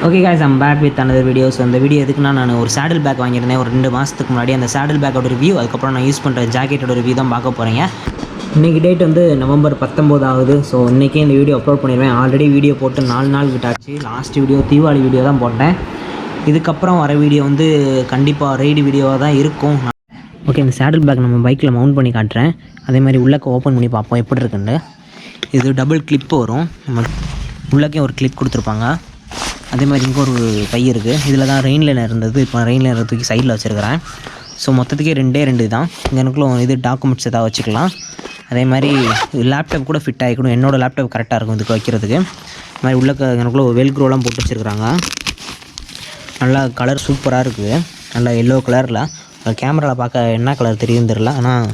Okay guys, I'm back with another video. So அந்த video எதுக்குன்னா, நான் ஒரு சேடில் பேக் வாங்கியிருந்தேன் ஒரு 2 மாதத்துக்கு முன்னாடி. அந்த சேடில் பேக்கோட ரிவ்யூ, அதுக்கப்புறம் நான் யூஸ் பண்ணுற ஜாக்கெட்டோட ரிவ்யூ தான் பார்க்க போகிறீங்க. இன்றைக்கி டேட் வந்து நவம்பர் 19 ஆகுது. ஸோ இன்றைக்கே இந்த வீடியோ அப்லோட் பண்ணிடுவேன். ஆல்ரெடி வீடியோ போட்டு 4 நாள் விட்டாச்சு. லாஸ்ட் வீடியோ தீபாவளி வீடியோ தான் போட்டேன். இதுக்கப்புறம் வர வீடியோ வந்து கண்டிப்பாக ரைடு வீடியோவாக தான் இருக்கும். ஓகே, இந்த சேடில் பேக் நம்ம பைக்கில் மவுண்ட் பண்ணி காட்டுறேன். அதே மாதிரி உள்ளக்க ஓப்பன் பண்ணி பார்ப்போம் எப்படி இருக்குன்னு. இது டபுள் கிளிப்பு வரும். நம்ம உள்ளக்கே ஒரு கிளிப் கொடுத்துருப்பாங்க. அதே மாதிரி இங்கே ஒரு பை இருக்குது. இதில் தான் ரெயின் லைனர் இருந்தது. இப்போ ரெயின் லைனர் தூக்கி சைடில் வச்சுருக்கிறேன். ஸோ மொத்தத்துக்கே 2 தான். இங்கே எனக்குள்ள இது டாக்குமெண்ட்ஸ் எதாவது வச்சுக்கலாம். அதே மாதிரி லேப்டாப் கூட ஃபிட் ஆகிக்கணும். என்னோடய லேப்டாப் கரெக்டாக இருக்கும் இதுக்கு வைக்கிறதுக்கு. இது மாதிரி உள்ள எனக்குள்ள வெல்க்ரோலாம் போட்டு வச்சுருக்குறாங்க. நல்லா கலர் சூப்பராக இருக்குது. நல்லா எல்லோ கலரில். கேமராவில் பார்க்க என்ன கலர் தெரியும் தெரில, ஆனால்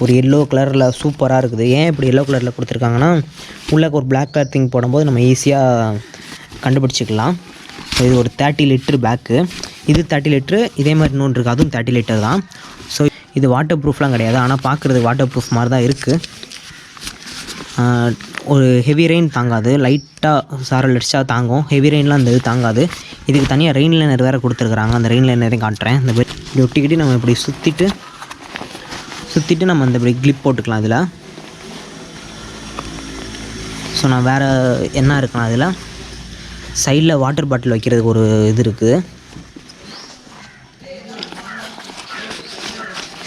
ஒரு எல்லோ கலரில் சூப்பராக இருக்குது. ஏன் இப்படி எல்லோ கலரில் கொடுத்துருக்காங்கன்னா, உள்ளே ஒரு பிளாக் கலர் திங் போடும்போது நம்ம ஈஸியாக கண்டுபிடிச்சிக்கலாம். இது ஒரு 30 லிட்டர் பேக்கு. இது 30 லிட்ரு. இதே மாதிரி இன்னொன்று இருக்குது, அதுவும் 30 லிட்டர் தான். ஸோ இது வாட்டர் ப்ரூஃப்லாம் கிடையாது, ஆனால் பார்க்குறதுக்கு வாட்டர் ப்ரூஃப் மாதிரி தான் இருக்குது. ஒரு ஹெவி ரெயின் தாங்காது, லைட்டாக சாரல் அடிச்சா தாங்கும். ஹெவி ரெயின்லாம் அந்த இது தாங்காது. இதுக்கு தனியாக ரெயின் லைனர் வேறு கொடுத்துருக்குறாங்க. அந்த ரெயின் லைனரையும் காட்டுறேன். இந்த இப்படி ஒட்டிக்கிட்டு நம்ம இப்படி சுற்றிட்டு நம்ம அந்த இப்படி கிளிப் போட்டுக்கலாம் இதில். ஸோ நான் வேறு என்ன இருக்கலாம் அதில், சைடில் வாட்டர் பாட்டில் வைக்கிறதுக்கு ஒரு இது இருக்குது.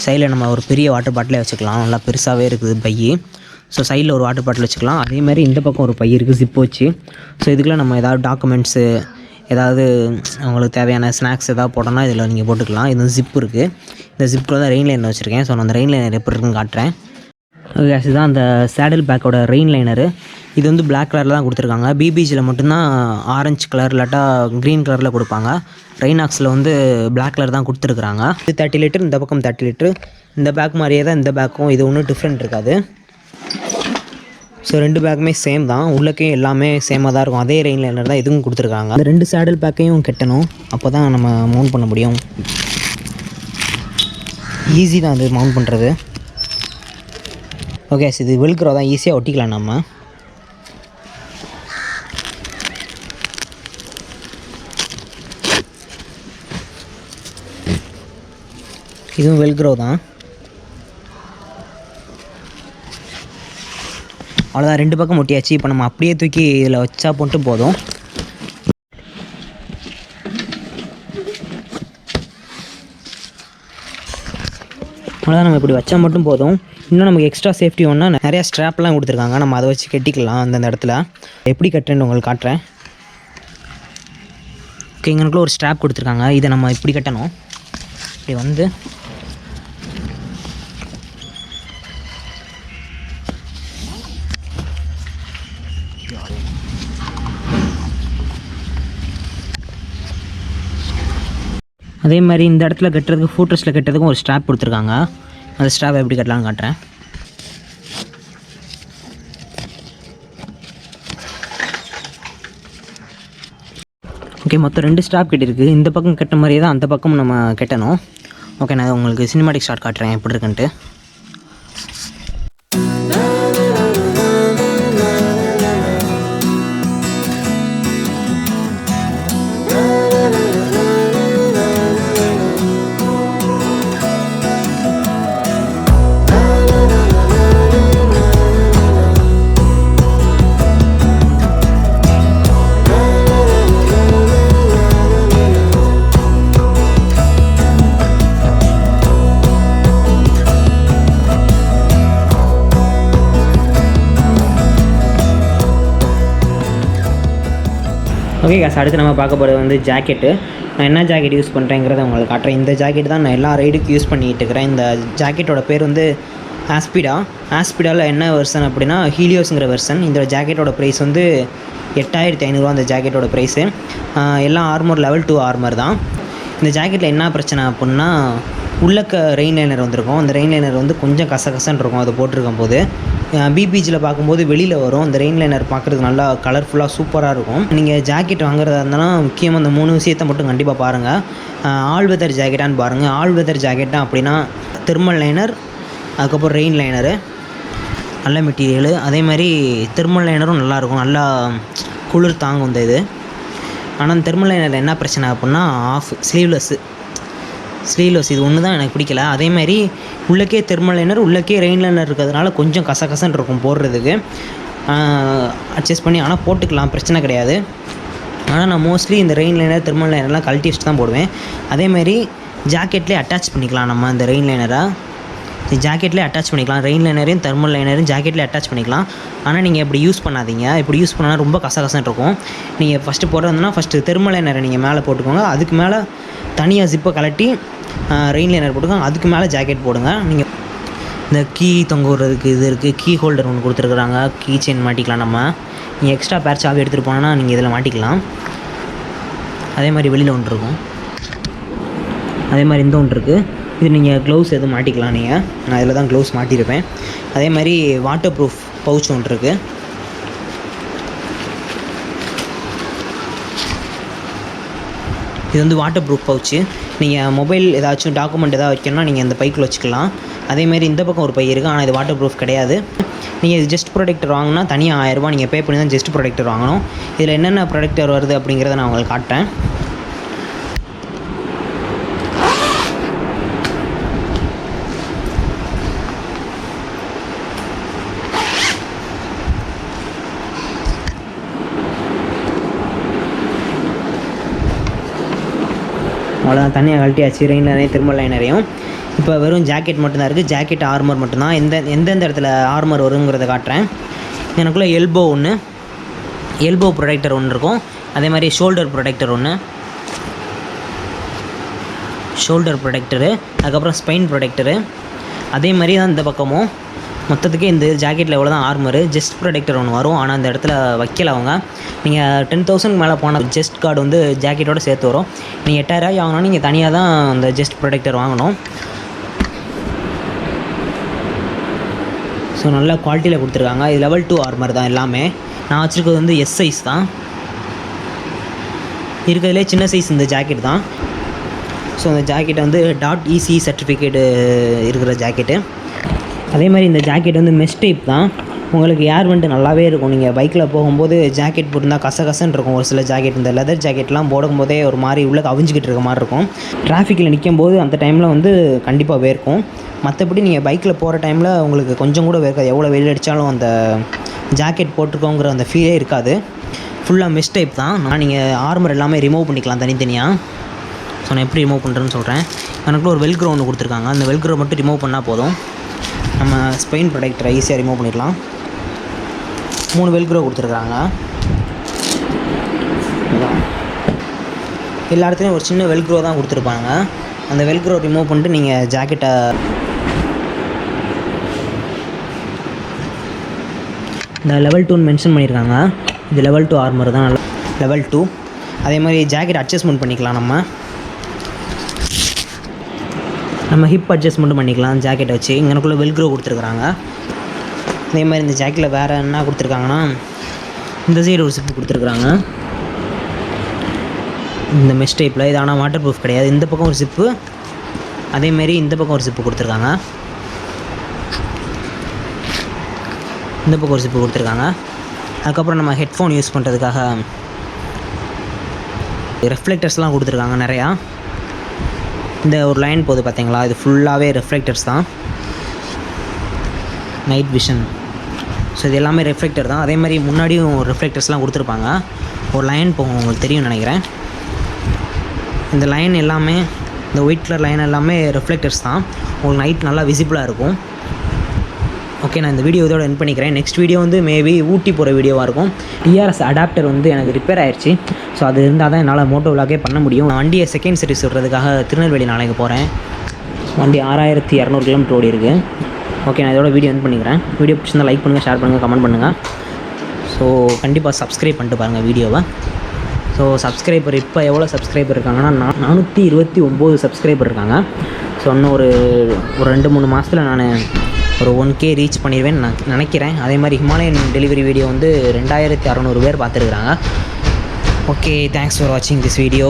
சைடில் நம்ம ஒரு பெரிய வாட்டர் பாட்டிலே வச்சுக்கலாம். நல்லா பெருசாகவே இருக்குது பை. ஸோ சைடில் ஒரு வாட்டர் பாட்டில் வச்சுக்கலாம். அதேமாதிரி இந்த பக்கம் ஒரு பை இருக்குது, ஜிப் வச்சு. ஸோ இதுக்குள்ளே நம்ம ஏதாவது டாக்குமெண்ட்ஸு, ஏதாவது அவங்களுக்கு தேவையான ஸ்நாக்ஸ் ஏதாவது போட்டோம்னா இதில் நீங்கள் போட்டுக்கலாம். இது ஜிப் இருக்குது. இந்த ஜிப்பில் தான் ரெயின் லைனர் வச்சுருக்கேன். ஸோ நான் அந்த ரெயின் லைனர் எப்படி இருக்குன்னு காட்டுறேன். இதுதான் அந்த சேடில் பேக்கோட ரெயின் லைனரு. இது வந்து பிளாக் கலரில் தான் கொடுத்துருக்காங்க. பிபிஜியில் மட்டும்தான் ஆரஞ்சு கலர் இல்லாட்டா க்ரீன் கலரில் கொடுப்பாங்க. ரெயினாக்ஸில் வந்து பிளாக் கலர் தான் கொடுத்துருக்குறாங்க. இது 30 லிட்டர், இந்த பக்கம் 30 லிட்டரு. இந்த பேக் மாதிரியே தான் இந்த பேக்கும். இது ஒன்றும் டிஃப்ரெண்ட் இருக்காது. ஸோ 2 பேக்குமே சேம் தான். உள்ளக்கையும் எல்லாமே சேமாக தான் இருக்கும். அதே ரெயின் லைனர் தான் இதுவும் கொடுத்துருக்காங்க. அந்த 2 சேடில் பேக்கையும் கட்டணும், அப்போ தான் நம்ம மவுண்ட் பண்ண முடியும். ஈஸி தான் அது மவுண்ட் பண்ணுறது. ஓகே, இது வெல்க்ரோ தான், ஈஸியாக ஒட்டிக்கலாம் நம்ம. இதுவும் வெல்க்ரோ தான். அவ்வளோதான், 2 பக்கம் ஒட்டியாச்சு. இப்போ நம்ம அப்படியே தூக்கி இதில் வச்சா போட்டு போதும். அவ்வளோதான், நம்ம இப்படி வச்சா மட்டும் போதும். இன்னும் நமக்கு எக்ஸ்ட்ரா சேஃப்டி ஒன்றா நிறையா ஸ்ட்ராப்லாம் கொடுத்துருக்காங்க. நம்ம அதை வச்சு கட்டிக்கலாம் அந்தந்த இடத்துல. எப்படி கட்டுறேன்னு உங்களுக்கு காட்டுறேன். ஓகே, எங்களுக்குள்ள ஒரு ஸ்ட்ராப் கொடுத்துருக்காங்க. இதை நம்ம இப்படி கட்டணும். இப்படி வந்து அதே மாதிரி இந்த இடத்துல கட்டுறதுக்கு, ஃபூட்ரஸில் கட்டுறதுக்கும் ஒரு ஸ்ட்ராப் கொடுத்துருக்காங்க. அந்த ஸ்ட்ராப் எப்படி கட்டலாம்னு காட்டுறேன். ஓகே, மொத்தம் 2 ஸ்ட்ராப் கட்டியிருக்கு. இந்த பக்கம் கட்ட மாதிரியே தான் அந்த பக்கம் நம்ம கட்டணும். ஓகே, நான் உங்களுக்கு சினிமாட்டிக் ஷாட் காட்டுறேன் எப்படி இருக்குன்ட்டு. ஓகே காசு, அடுத்து நம்ம பார்க்க போகிறது வந்து ஜாக்கெட்டு. நான் என்ன ஜாக்கெட் யூஸ் பண்ணுறேங்கிறத உங்களுக்கு காட்டுறேன். இந்த ஜாக்கெட் தான் நான் எல்லா ரைடுக்கும் யூஸ் பண்ணிகிட்டு இருக்கிறேன். இந்த ஜாக்கெட்டோட பேர் வந்து ஆஸ்பிடாவில் என்ன வெர்சன் அப்படின்னா ஹீலியோஸுங்கிற வெர்சன். இந்த ஜாக்கெட்டோட ப்ரைஸ் வந்து 8500 அந்த ஜாக்கெட்டோட ப்ரைஸு. எல்லாம் ஆர்மர் லெவல் 2 ஆர்மர் தான். இந்த ஜாக்கெட்டில் என்ன பிரச்சனை அப்படின்னா, உள்ளக்க ரெயின் லைனர் வந்திருக்கும். அந்த ரெயின் லைனர் வந்து கொஞ்சம் கசகசன்னு இருக்கும் அதை போட்டிருக்கும் போது. பிபிஜியில் பார்க்கும்போது வெளியில் வரும். அந்த ரெயின் லைனர் பார்க்குறதுக்கு நல்லா கலர்ஃபுல்லாக சூப்பராக இருக்கும். நீங்கள் ஜாக்கெட் வாங்குறதா இருந்தாலும் முக்கியமாக அந்த 3 விஷயத்தை மட்டும் கண்டிப்பாக பாருங்கள். ஆல் வெதர் ஜாக்கெட்டான்னு பாருங்கள். ஆல் வெதர் ஜாக்கெட்டாக அப்படின்னா தெர்மல் லைனர், அதுக்கப்புறம் ரெயின் லைனரு, நல்ல மெட்டீரியலு. அதே மாதிரி தெர்மல் லைனரும் நல்லாயிருக்கும், நல்லா குளிர் தாங்கும் இந்த இது. ஆனால் அந்த தெர்மல் லைனரில் என்ன பிரச்சனை அப்படின்னா ஆஃப் ஸ்லீவ்லெஸ் இது ஒன்று தான் எனக்கு பிடிக்கல. அதேமாதிரி உள்ளக்கே தெர்மல் லைனர் உள்ளக்கே ரெயின் லைனர் இருக்கிறதுனால கொஞ்சம் கசகசன்னு இருக்கும் போடுறதுக்கு. அட்ஜஸ்ட் பண்ணி ஆனால் போட்டுக்கலாம், பிரச்சனை கிடையாது. ஆனால் நான் மோஸ்ட்லி இந்த ரெயின் லைனர் தெர்மல் லைனர்லாம் கழட்டி வச்சு தான் போடுவேன். அதேமாதிரி ஜாக்கெட்லேயே அட்டாச் பண்ணிக்கலாம் நம்ம இந்த ரெயின் லைனரை. ஜாக்கெட்லேயே அட்டாச் பண்ணிக்கலாம், ரெயின் லைனரையும் தெர்மல் லைனரையும் ஜாக்கெட்லேயே அட்டாச் பண்ணிக்கலாம். ஆனால் நீங்கள் இப்படி யூஸ் பண்ணாதீங்க. இப்படி யூஸ் பண்ணால் ரொம்ப கசகசன்னு இருக்கும். நீங்கள் ஃபஸ்ட்டு போடுறதுனா ஃபஸ்ட்டு தெர்மல் லைனரை நீங்கள் மேலே போட்டுக்கோங்க. அதுக்கு மேலே தனியாக ஜிப்பை கலட்டி ரெயின் லைனர் போட்டுக்கோங்க. அதுக்கு மேலே ஜாக்கெட் போடுங்க. நீங்கள் இந்த கீ தொங்க விடுறதுக்கு இது இருக்குது, கீ ஹோல்டர் ஒன்று கொடுத்துருக்குறாங்க, கீ செயின் மாட்டிக்கலாம். நம்ம நீங்கள் எக்ஸ்ட்ரா பேர் சாவி எடுத்துகிட்டு போனோன்னா நீங்கள் இதில் மாட்டிக்கலாம். அதே மாதிரி வெளியில் ஒன்று இருக்கும், அதே மாதிரி இந்த ஒன்று இருக்குது. இது நீங்கள் க்ளவுஸ் எதுவும் மாட்டிக்கலாம். நான் இதில் தான் க்ளவுஸ் மாட்டியிருப்பேன். அதே மாதிரி வாட்டர் ப்ரூஃப் பவுச் ஒன்று இருக்குது. இது வந்து வாட்டர் ப்ரூஃப் பவுச்சு. நீங்கள் மொபைல் ஏதாச்சும் டாக்குமெண்ட் எதாவது வைக்கணும்னா நீங்கள் இந்த பைக்கில் வச்சுக்கலாம். அதேமாதிரி இந்த பக்கம் ஒரு பை இருக்குது, ஆனால் இது வாட்டர் ப்ரூஃப் கிடையாது. நீங்கள் இது ஜஸ்ட் ப்ரொடெக்டர் வாங்கினா தனியாக 1000 ரூபா நீங்கள் பே பண்ணி தான் ஜஸ்ட் ப்ரொடெக்டர் வாங்கணும். இதில் என்னென்ன ப்ரொடெக்டர் வருது அப்படிங்கிறத நான் உங்களுக்கு காட்டுறேன். அவ்வளோதான், தனியாக கழட்டியாச்சு ரெயின் லைனரையும் தெர்மல் லைனரையும். இப்போ வெறும் ஜாக்கெட் மட்டும்தான் இருக்குது. ஜாக்கெட் ஆர்மர் மட்டும்தான். எந்தெந்த இடத்துல ஆர்மர் வருங்கிறத காட்டுறேன். எனக்குள்ளே எல்போ ஒன்று, எல்போ ப்ரொடெக்டர் ஒன்று இருக்கும். அதே மாதிரி ஷோல்டர் ப்ரொடெக்டர் ஒன்று, ஷோல்டர் ப்ரொடெக்டரு, அதுக்கப்புறம் ஸ்பைன் ப்ரொடெக்டரு. அதே மாதிரி தான் இந்த பக்கமும். மொத்தத்துக்கு இந்த ஜாக்கெட்டில் எவ்வளோ தான் ஆர்மரு. ஜஸ்ட் ப்ரொடெக்டர் ஒன்று வரும், ஆனால் அந்த இடத்துல வைக்கல அவங்க. நீங்கள் 10,000 மேலே போன ஜஸ்ட் கார்டு வந்து ஜாக்கெட்டோடு சேர்த்து வரும். நீங்கள் 8000 வாங்கினா நீங்கள் தனியாக தான் அந்த ஜஸ்ட் ப்ரொடெக்டர் வாங்கணும். ஸோ நல்ல குவாலிட்டியில் கொடுத்துருக்காங்க. இது லெவல் 2 ஆர்மர் தான் எல்லாமே. நான் வச்சுருக்கிறது வந்து எஸ் சைஸ் தான். இருக்கிறதுலே சின்ன சைஸ் இந்த ஜாக்கெட் தான். ஸோ இந்த ஜாக்கெட் வந்து .EC சர்டிஃபிகேட்டு இருக்கிற ஜாக்கெட்டு. அதே மாதிரி இந்த ஜாக்கெட் வந்து மெஷ் டைப் தான். உங்களுக்கு ஏர் வெண்ட் நல்லாவே இருக்கும். நீங்கள் பைக்கில் போகும்போது ஜாக்கெட் போட்டிருந்தால் கசகசன்னு இருக்கும். ஒரு சில ஜாக்கெட் இந்த லெதர் ஜாக்கெட்லாம் போடும்போதே ஒரு மாதிரி உள்ளே அவிஞ்சிக்கிட்டு இருக்க மாதிரி இருக்கும். டிராஃபிக்கில் நிற்கும் போது அந்த டைமில் வந்து கண்டிப்பாக வேர்க்கும். மற்றபடி நீங்கள் பைக்கில் போகிற டைமில் உங்களுக்கு கொஞ்சம் கூட வேர்க்காது. எவ்வளோ வெயில் அடித்தாலும் அந்த ஜாக்கெட் போட்டிருக்கோங்கிற அந்த ஃபீலே இருக்காது. ஃபுல்லாக மெஷ் டைப் தான். நீங்கள் ஆர்மர் எல்லாமே ரிமூவ் பண்ணிக்கலாம் தனித்தனியாக. ஸோ நான் எப்படி ரிமூவ் பண்ணுறேன்னு சொல்கிறேன். எனக்குள்ள ஒரு வெல்க்ரோ ஒன்று கொடுத்துருக்காங்க. அந்த வெல்க்ரோ மட்டும் ரிமூவ் பண்ணால் போதும். நம்ம ஸ்பைன் ப்ரொடெக்டரை ஈஸியாக ரிமூவ் பண்ணிடலாம். 3 வெல்க்ரோ கொடுத்துருக்காங்க. எல்லா இடத்துலையும் ஒரு சின்ன வெல்க்ரோ தான் கொடுத்துருப்பாங்க. அந்த வெல்க்ரோ ரிமூவ் பண்ணிட்டு நீங்கள் ஜாக்கெட்டை இந்த லெவல் 2 மென்ஷன் பண்ணியிருக்காங்க. இது லெவல் 2 ஆர்மர் தான், லெவல் 2. அதே மாதிரி ஜாக்கெட் அட்ஜஸ்ட்மெண்ட் பண்ணிக்கலாம். நம்ம ஹிப் அட்ஜஸ்ட்மெண்ட்டும் பண்ணிக்கலாம் ஜாக்கெட்டை வச்சு. இங்கனக்குள்ளே வெல்க்ரோ கொடுத்துருக்குறாங்க. அதே மாதிரி இந்த ஜாக்கெட்டில் வேறு என்ன கொடுத்துருக்காங்கன்னா, இந்த சைடு ஒரு சிப்பு கொடுத்துருக்குறாங்க இந்த மெஷ் டைப்பில். இது ஆனால் வாட்டர் ப்ரூஃப் கிடையாது. இந்த பக்கம் ஒரு சிப்பு, அதேமாரி இந்த பக்கம் ஒரு சிப்பு கொடுத்துருக்காங்க. இந்த பக்கம் ஒரு சிப்பு கொடுத்துருக்காங்க. அதுக்கப்புறம் நம்ம ஹெட்ஃபோன் யூஸ் பண்ணுறதுக்காக ரெஃப்ளெக்டர்ஸ்லாம் கொடுத்துருக்காங்க நிறையா. இந்த ஒரு லைன் போகுது பார்த்தீங்களா, இது ஃபுல்லாகவே ரெஃப்ளெக்டர்ஸ் தான், நைட் விஷன். ஸோ இது எல்லாமே ரெஃப்ளெக்டர் தான். அதே மாதிரி முன்னாடியும் ரெஃப்ளெக்டர்ஸ்லாம் கொடுத்துருப்பாங்க. ஒரு லைன் போகும், உங்களுக்கு தெரியும் நினைக்கிறேன். இந்த லைன் எல்லாமே, இந்த ஒயிட் கலர் லைன் எல்லாமே ரெஃப்ளெக்டர்ஸ் தான். உங்களுக்கு நைட் நல்லா விசிபிளாக இருக்கும். ஓகே, நான் இந்த வீடியோ இதோட எண்ட் பண்ணிக்கிறேன். நெக்ஸ்ட் வீடியோ வந்து மேபி ஊட்டி போகிற வீடியோவாக இருக்கும். டிஆர்எஸ் அடாப்டர் வந்து எனக்கு ரிப்பேர் ஆயிடுச்சு. ஸோ அது இருந்தால் தான் என்னால் மோட்டோ விலாகே பண்ண முடியும். நான் வண்டியை செகண்ட் சர்வீஸ் விடுறதுக்காக திருநெல்வேலி நாளைக்கு போகிறேன். வண்டி 6200 கிலோமீட்டர் ஓடி இருக்குது. ஓகே, நான் இதோட வீடியோ எண்ட் பண்ணிக்கிறேன். வீடியோ பிடிச்சிருந்தால் லைக் பண்ணுங்கள், ஷேர் பண்ணுங்கள், கமெண்ட் பண்ணுங்கள். ஸோ கண்டிப்பாக சப்ஸ்கிரைப் பண்ணிட்டு பாருங்கள் வீடியோவை. ஸோ சப்ஸ்கிரைபர் இப்போ எவ்வளோ சப்ஸ்கிரைபர் இருக்காங்கன்னா 429 சப்ஸ்கிரைபர் இருக்காங்க. ஸோ இன்னும் ஒரு 2-3 மாதத்தில் நான் ஒரு 1K ரீச் பண்ணிடுவேன்னு நான் நினைக்கிறேன். அதே மாதிரி ஹிமாலயன் டெலிவரி வீடியோ வந்து 2600 பேர் பார்த்துருக்குறாங்க. ஓகே, தேங்க்ஸ் ஃபார் வாட்சிங் திஸ் வீடியோ.